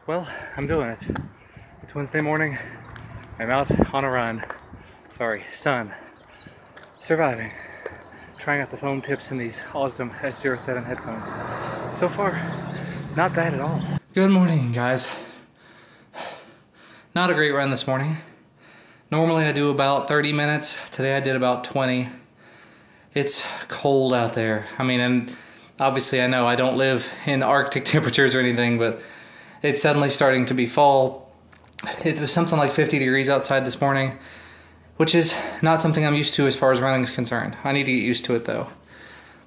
Well, I'm doing it. It's Wednesday morning. I'm out on a run. Sorry, sun. Surviving. Trying out the foam tips in these Osmo S07 headphones. So far, not bad at all. Good morning, guys. Not a great run this morning. Normally I do about 30 minutes. Today I did about 20. It's cold out there. I mean, and obviously I know I don't live in Arctic temperatures or anything, but it's suddenly starting to be fall. It was something like 50 degrees outside this morning, which is not something I'm used to as far as running is concerned. I need to get used to it though.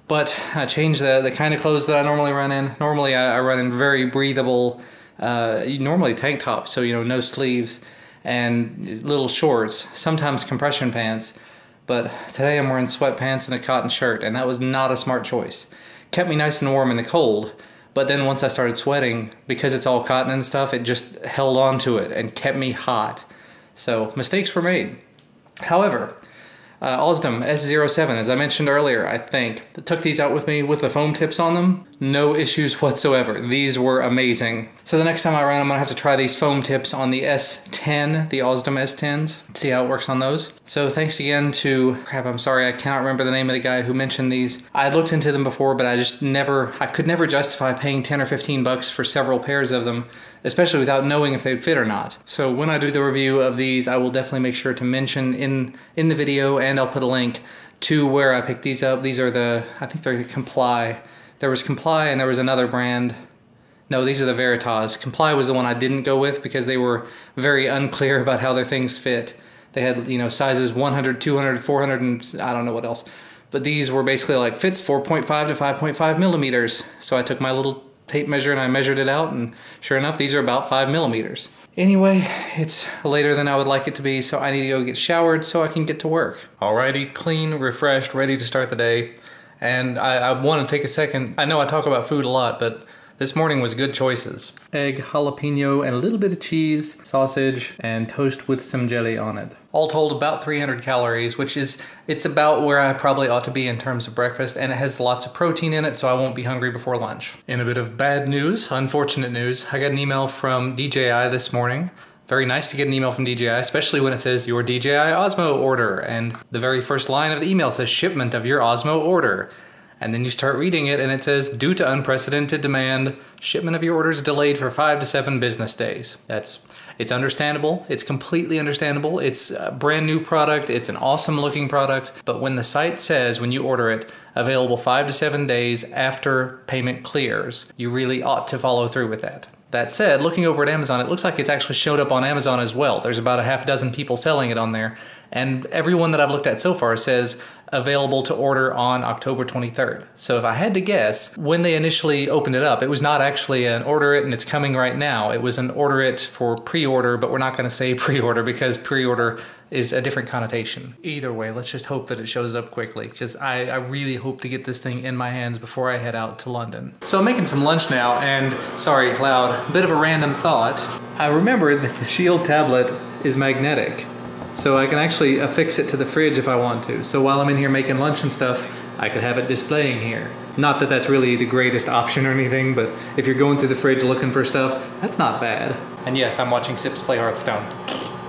But I changed the kind of clothes that I normally run in. Normally I run in very breathable, normally tank tops, so no sleeves, and little shorts, sometimes compression pants. But today I'm wearing sweatpants and a cotton shirt, and that was not a smart choice. Kept me nice and warm in the cold, but then once I started sweating, because it's all cotton and stuff, it just held on to it and kept me hot. So mistakes were made. However, Osmo S07, as I mentioned earlier, I think, took these out with me with the foam tips on them. No issues whatsoever. These were amazing. So the next time I run, I'm gonna have to try these foam tips on the S10, the Osmo S10s, see how it works on those. So thanks again to, crap, I'm sorry, I cannot remember the name of the guy who mentioned these. I had looked into them before, but I could never justify paying 10 or 15 bucks for several pairs of them, especially without knowing if they'd fit or not. So when I do the review of these, I will definitely make sure to mention in the video, and I'll put a link to where I picked these up. These are I think they're the Comply. There was Comply and there was another brand. No, these are the Veritas. Comply was the one I didn't go with because they were very unclear about how their things fit. They had, sizes 100, 200, 400, and I don't know what else. But these were basically like fits 4.5 to 5.5 millimeters. So I took my little tape measure and I measured it out, and sure enough, these are about 5 millimeters. Anyway, it's later than I would like it to be, so I need to go get showered so I can get to work. Alrighty, clean, refreshed, ready to start the day. And I want to take a second. I know I talk about food a lot, but this morning was good choices. Egg, jalapeno, and a little bit of cheese, sausage, and toast with some jelly on it. All told, about 300 calories, which it's about where I probably ought to be in terms of breakfast, and it has lots of protein in it, so I won't be hungry before lunch. In a bit of bad news, unfortunate news, I got an email from DJI this morning. Very nice to get an email from DJI, especially when it says your DJI Osmo order, and the very first line of the email says shipment of your Osmo order. And then you start reading it and it says, due to unprecedented demand, shipment of your order is delayed for 5 to 7 business days. It's understandable. It's completely understandable. It's a brand new product. It's an awesome looking product. But when the site says, when you order it, available 5 to 7 days after payment clears, you really ought to follow through with that. That said, looking over at Amazon, it looks like it's actually showed up on Amazon as well. There's about a half dozen people selling it on there. And everyone that I've looked at so far says available to order on October 23rd. So if I had to guess, when they initially opened it up, it was not actually an order it and it's coming right now. It was an order it for pre-order, but we're not going to say pre-order because pre-order is a different connotation. Either way, let's just hope that it shows up quickly, because I really hope to get this thing in my hands before I head out to London. So I'm making some lunch now, and sorry, loud, bit of a random thought. I remembered that the Shield tablet is magnetic, so I can actually affix it to the fridge if I want to. So while I'm in here making lunch and stuff, I could have it displaying here. Not that that's really the greatest option or anything, but if you're going through the fridge looking for stuff, that's not bad. And yes, I'm watching Sips play Hearthstone.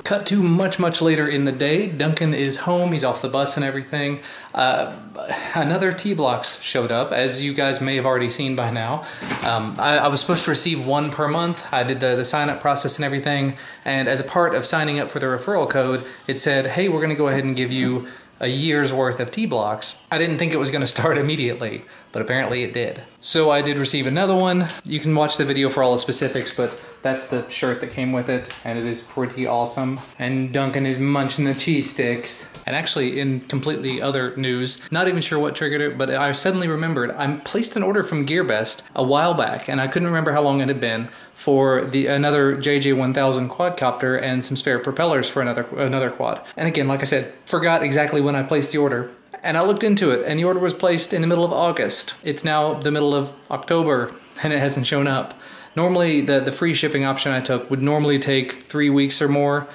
Cut to much, much later in the day. Duncan is home, he's off the bus and everything. Another T-Blocks showed up, as you guys may have already seen by now. I was supposed to receive one per month. I did the sign-up process and everything, and as a part of signing up for the referral code, it said, hey, we're gonna go ahead and give you a year's worth of T-Blocks. I didn't think it was gonna start immediately, but apparently it did. So I did receive another one. You can watch the video for all the specifics, but that's the shirt that came with it, and it is pretty awesome. And Duncan is munching the cheese sticks. And actually, in completely other news, not even sure what triggered it, but I suddenly remembered I placed an order from Gearbest a while back, and I couldn't remember how long it had been, for another JJ1000 quadcopter and some spare propellers for another quad. And again, like I said, forgot exactly when I placed the order. And I looked into it, and the order was placed in the middle of August. It's now the middle of October, and it hasn't shown up. Normally, the free shipping option I took would normally take 3 weeks or more.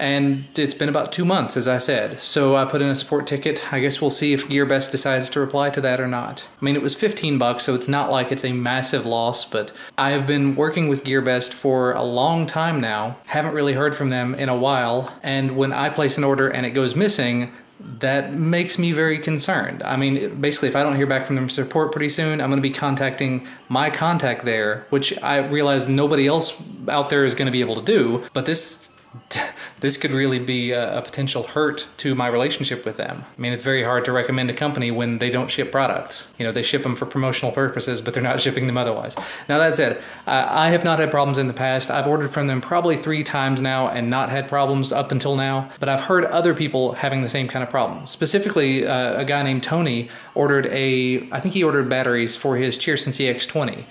And it's been about 2 months, as I said. So I put in a support ticket. I guess we'll see if Gearbest decides to reply to that or not. I mean, it was $15, so it's not like it's a massive loss, but I have been working with Gearbest for a long time now. Haven't really heard from them in a while. And when I place an order and it goes missing, that makes me very concerned. I mean, basically, if I don't hear back from them support pretty soon, I'm going to be contacting my contact there, which I realize nobody else out there is going to be able to do, but this could really be a potential hurt to my relationship with them. I mean, it's very hard to recommend a company when they don't ship products. You know, they ship them for promotional purposes, but they're not shipping them otherwise. Now, that said, I have not had problems in the past. I've ordered from them probably 3 times now and not had problems up until now, but I've heard other people having the same kind of problem. Specifically, a guy named Tony ordered I think he ordered batteries for his Cheerson CX-20.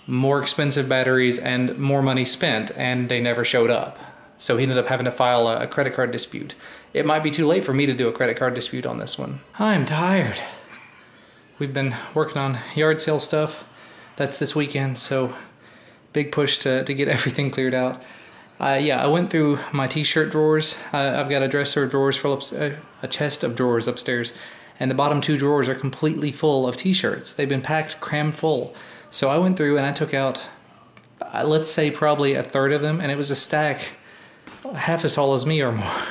More expensive batteries and more money spent, and they never showed up. So he ended up having to file a credit card dispute. It might be too late for me to do a credit card dispute on this one. I'm tired. We've been working on yard sale stuff. That's this weekend, so big push to get everything cleared out. Yeah, I went through my t-shirt drawers. I've got a dresser of drawers full of a chest of drawers upstairs, and the bottom 2 drawers are completely full of t-shirts. They've been packed, crammed full. So I went through and I took out, let's say probably a third of them, and it was a stack half as tall as me or more.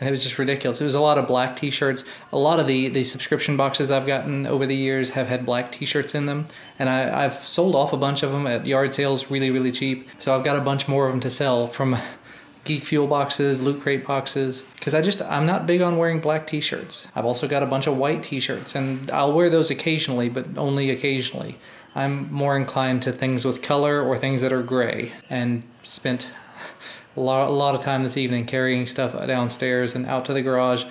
And it was just ridiculous. It was a lot of black t-shirts. A lot of the subscription boxes I've gotten over the years have had black t-shirts in them. And I've sold off a bunch of them at yard sales really, really cheap. So I've got a bunch more of them to sell from Geek Fuel boxes, Loot Crate boxes. Because I'm not big on wearing black t-shirts. I've also got a bunch of white t-shirts, and I'll wear those occasionally, but only occasionally. I'm more inclined to things with color or things that are gray, and spent a lot of time this evening carrying stuff downstairs and out to the garage.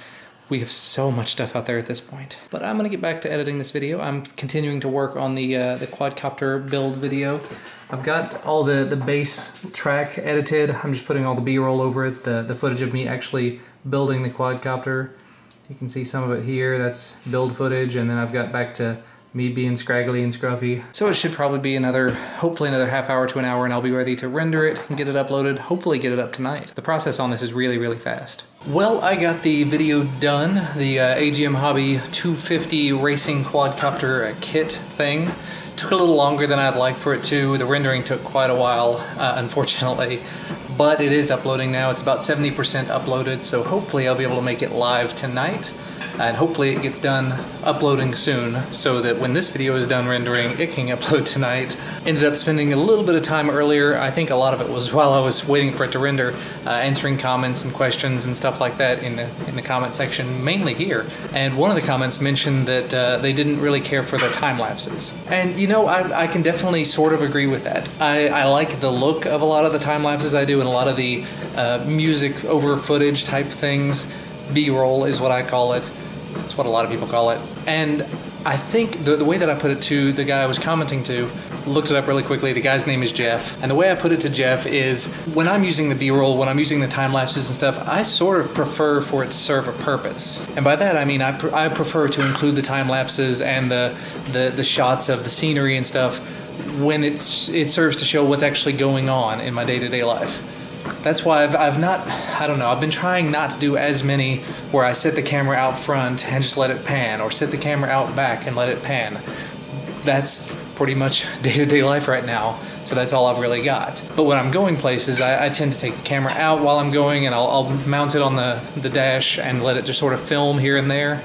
We have so much stuff out there at this point. But I'm going to get back to editing this video. I'm continuing to work on the quadcopter build video. I've got all the base track edited. I'm just putting all the B-roll over it, the footage of me actually building the quadcopter. You can see some of it here. That's build footage, and then I've got back to me being scraggly and scruffy. So it should probably be hopefully another half hour to an hour, and I'll be ready to render it and get it uploaded, hopefully get it up tonight. The process on this is really, really fast. Well, I got the video done, the AGM Hobby 250 racing quadcopter kit thing. Took a little longer than I'd like for it to. The rendering took quite a while, unfortunately, but it is uploading now. It's about 70% uploaded, so hopefully I'll be able to make it live tonight. And hopefully it gets done uploading soon, so that when this video is done rendering, it can upload tonight. Ended up spending a little bit of time earlier. I think a lot of it was while I was waiting for it to render, answering comments and questions and stuff like that in the comment section, mainly here. And one of the comments mentioned that they didn't really care for the time lapses. And you know, I can definitely sort of agree with that. I like the look of a lot of the time lapses I do, and a lot of the music over footage type things. B-roll is what I call it. That's what a lot of people call it. And I think the way that I put it to the guy I was commenting to, looked it up really quickly. The guy's name is Jeff. And the way I put it to Jeff is, when I'm using the B-roll, when I'm using the time lapses and stuff, I sort of prefer for it to serve a purpose. And by that I mean I prefer to include the time lapses and the shots of the scenery and stuff when it serves to show what's actually going on in my day-to-day life. That's why I've been trying not to do as many where I set the camera out front and just let it pan, or set the camera out back and let it pan. That's pretty much day-to-day life right now, so that's all I've really got. But when I'm going places, I tend to take the camera out while I'm going, and I'll mount it on the dash and let it just sort of film here and there.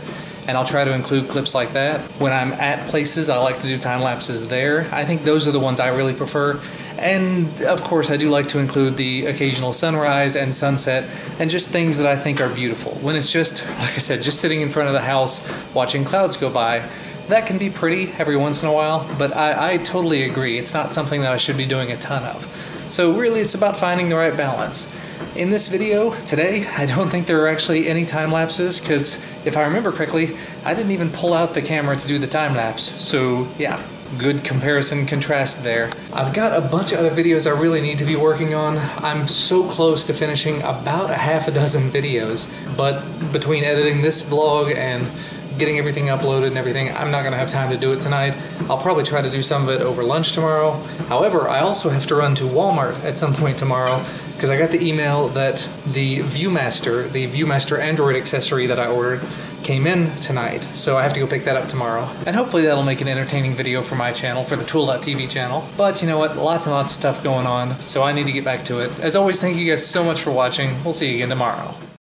And I'll try to include clips like that. When I'm at places, I like to do time lapses there. I think those are the ones I really prefer. And of course, I do like to include the occasional sunrise and sunset, and just things that I think are beautiful. When it's just, like I said, just sitting in front of the house watching clouds go by, that can be pretty every once in a while, but I totally agree. It's not something that I should be doing a ton of. So really, it's about finding the right balance. In this video today, I don't think there are actually any time lapses, because if I remember correctly, I didn't even pull out the camera to do the time lapse. So yeah, good comparison contrast there. I've got a bunch of other videos I really need to be working on. I'm so close to finishing about a half a dozen videos, but between editing this vlog and getting everything uploaded and everything, I'm not gonna have time to do it tonight. I'll probably try to do some of it over lunch tomorrow. However, I also have to run to Walmart at some point tomorrow because I got the email that the Viewmaster Android accessory that I ordered came in tonight, so I have to go pick that up tomorrow. And hopefully that'll make an entertaining video for my channel, for the Tool.tv channel. But you know what, lots and lots of stuff going on, so I need to get back to it. As always, thank you guys so much for watching. We'll see you again tomorrow.